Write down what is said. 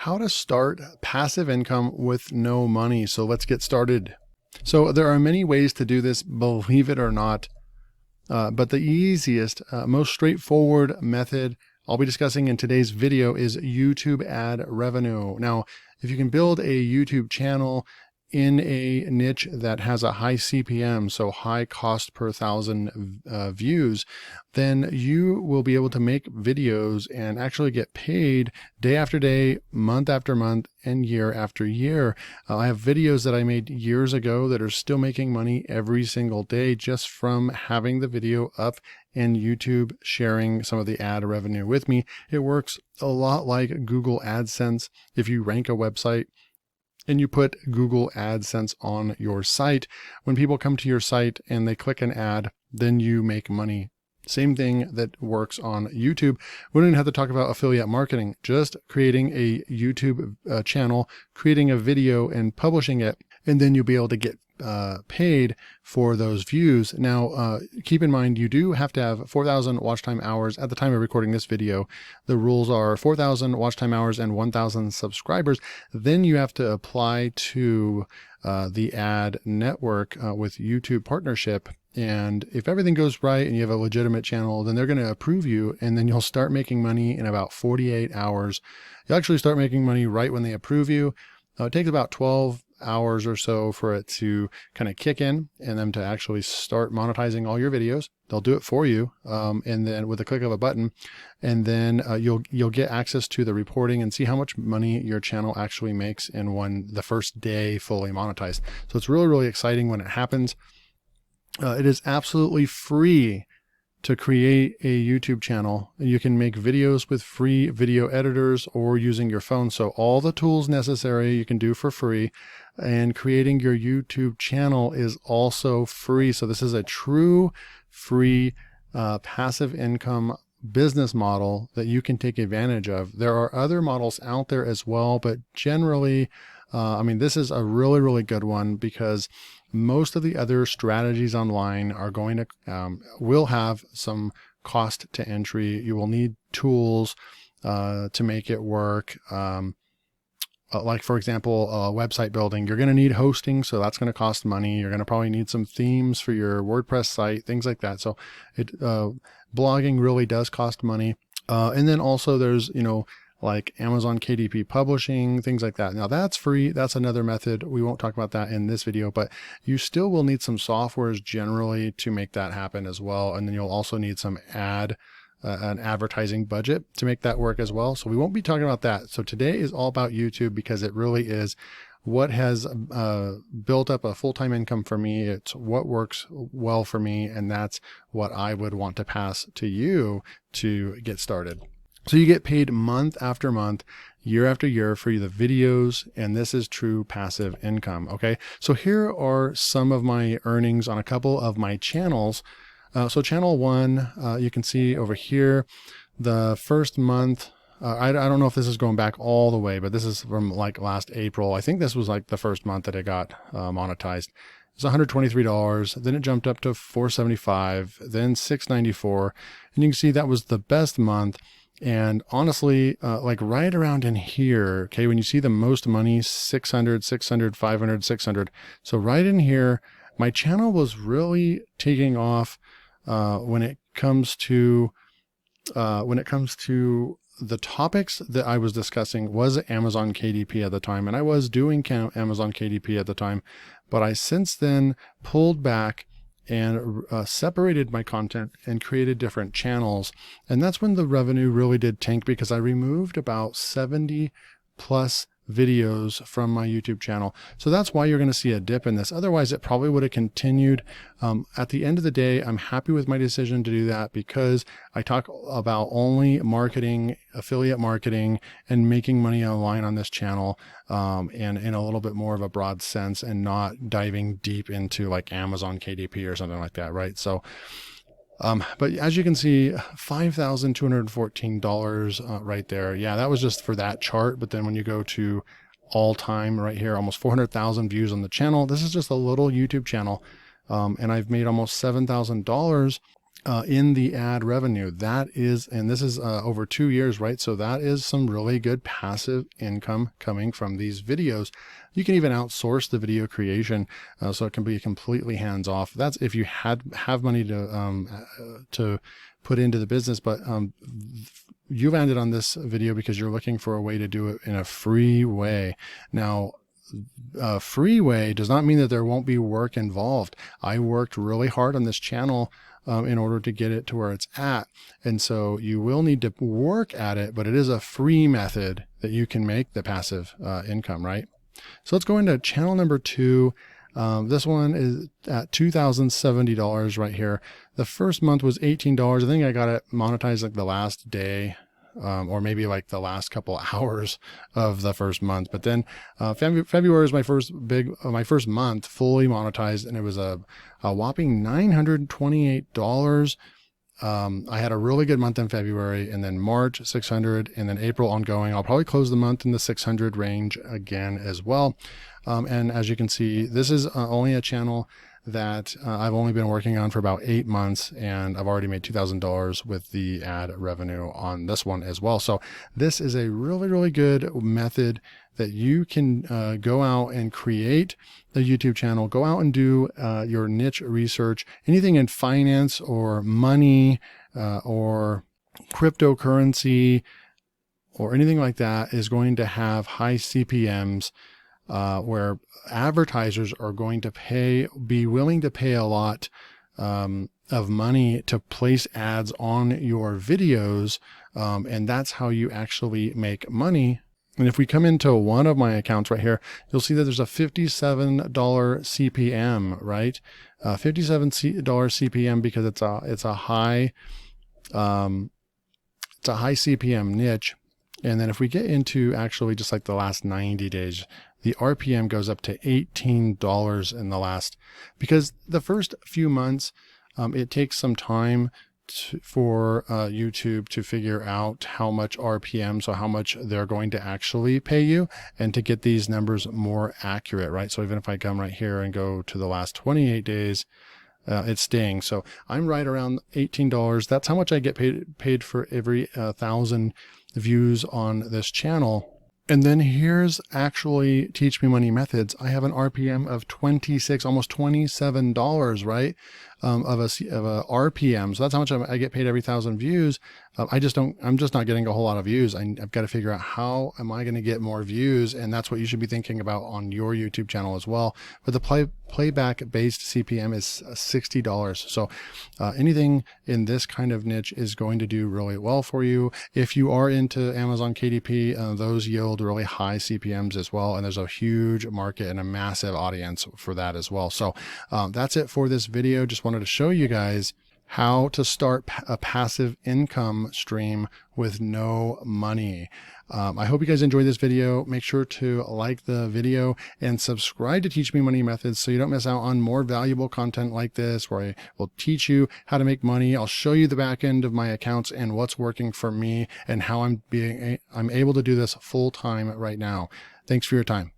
how to start passive income with no money. So let's get started. So there are many ways to do this, believe it or not, but the easiest, most straightforward method I'll be discussing in today's video is YouTube ad revenue. Now, if you can build a YouTube channel in a niche that has a high CPM, so high cost per thousand views, then you will be able to make videos and actually get paid day after day, month after month, and year after year. I have videos that I made years ago that are still making money every single day just from having the video up and YouTube sharing some of the ad revenue with me. It works a lot like Google AdSense. If you rank a website and you put Google AdSense on your site, when people come to your site and they click an ad, then you make money. Same thing that works on YouTube. We don't even have to talk about affiliate marketing, just creating a YouTube channel, creating a video and publishing it, and then you'll be able to get paid for those views. Now, keep in mind, you do have to have 4,000 watch time hours at the time of recording this video. The rules are 4,000 watch time hours and 1,000 subscribers. Then you have to apply to the ad network with YouTube partnership. And if everything goes right and you have a legitimate channel, then they're going to approve you, and then you'll start making money in about 48 hours. You'll actually start making money right when they approve you. It takes about 12 hours or so for it to kind of kick in and them to actually start monetizing all your videos. They'll do it for you, and then with a click of a button, and then you'll get access to the reporting and see how much money your channel actually makes in the first day fully monetized. So it's really, really exciting when it happens. It is absolutely free to create a YouTube channel. You can make videos with free video editors or using your phone. So all the tools necessary you can do for free, and creating your YouTube channel is also free. So this is a true free passive income business model that you can take advantage of. There are other models out there as well, but generally, this is a really, really good one because most of the other strategies online are going to, will have some cost to entry. You will need tools to make it work. Like for example, website building, you're going to need hosting. So that's going to cost money. You're going to probably need some themes for your WordPress site, things like that. So blogging really does cost money. And then also there's, like Amazon KDP publishing, things like that. Now that's free. That's another method. We won't talk about that in this video, but you still will need some softwares generally to make that happen as well. And then you'll also need some an advertising budget to make that work as well. So we won't be talking about that. So today is all about YouTube because it really is what has built up a full-time income for me. It's what works well for me. And that's what I would want to pass to you to get started. So you get paid month after month, year after year for the videos, and this is true passive income, okay? So here are some of my earnings on a couple of my channels. So channel one, you can see over here, the first month, I don't know if this is going back all the way, but this is from like last April. I think this was like the first month that it got monetized. It's $123. Then it jumped up to $475, then $694. And you can see that was the best month. And honestly, like right around in here, okay, when you see the most money, 600, 600, 500, 600. So right in here, my channel was really taking off when it comes to the topics that I was discussing was Amazon KDP at the time. And I was doing Amazon KDP at the time, but I since then pulled back and separated my content and created different channels. And that's when the revenue really did tank because I removed about 70 plus videos from my YouTube channel. So that's why you're going to see a dip in this. Otherwise, it probably would have continued. At the end of the day, I'm happy with my decision to do that because I talk about only marketing, affiliate marketing, and making money online on this channel, and in a little bit more of a broad sense and not diving deep into like Amazon KDP or something like that, right? So but as you can see, $5,214 right there. Yeah, that was just for that chart. But then when you go to all time right here, almost 400,000 views on the channel. This is just a little YouTube channel. And I've made almost $7,000 in the ad revenue. That is, and this is over 2 years, right? So that is some really good passive income coming from these videos. You can even outsource the video creation, so it can be completely hands off. That's if you have money to put into the business, but you've landed on this video because you're looking for a way to do it in a free way. Now, a free way does not mean that there won't be work involved. I worked really hard on this channel in order to get it to where it's at. And so you will need to work at it, but it is a free method that you can make the passive income, right? So let's go into channel number 2. This one is at $2,070 right here. The first month was $18. I think I got it monetized like the last day, or maybe like the last couple hours of the first month. But then February is my first month fully monetized, and it was a whopping $928. I had a really good month in February, and then March 600, and then April ongoing. I'll probably close the month in the 600 range again as well. And as you can see, this is only a channel that I've only been working on for about 8 months, and I've already made $2,000 with the ad revenue on this one as well. So this is a really, really good method that you can go out and create the YouTube channel, go out and do your niche research, anything in finance or money or cryptocurrency or anything like that is going to have high CPMs. Where advertisers are going to be willing to pay a lot of money to place ads on your videos, and that's how you actually make money. And if we come into one of my accounts right here, you'll see that there's a $57 CPM, right? $57 CPM because it's a high CPM niche. And then if we get into actually just like the last 90 days, the RPM goes up to $18 in the last, because the first few months, it takes some time for YouTube to figure out how much RPM, so how much they're going to actually pay you, and to get these numbers more accurate, right? So even if I come right here and go to the last 28 days, it's staying. So I'm right around $18. That's how much I get paid for every 1,000 views on this channel. And then here's actually Teach Me Money Methods. I have an RPM of 26, almost $27, right? Of a RPM. So that's how much I get paid every 1,000 views. I'm just not getting a whole lot of views. I've got to figure out how am I going to get more views, and that's what you should be thinking about on your YouTube channel as well. But the playback based CPM is $60. So anything in this kind of niche is going to do really well for you. If you are into Amazon KDP, those yield really high CPMs as well, and there's a huge market and a massive audience for that as well. So that's it for this video. Just wanted to show you guys how to start a passive income stream with no money. I hope you guys enjoyed this video. Make sure to like the video and subscribe to Teach Me Money Methods so you don't miss out on more valuable content like this, where I will teach you how to make money. I'll show you the back end of my accounts and what's working for me and how I'm able to do this full time right now. Thanks for your time.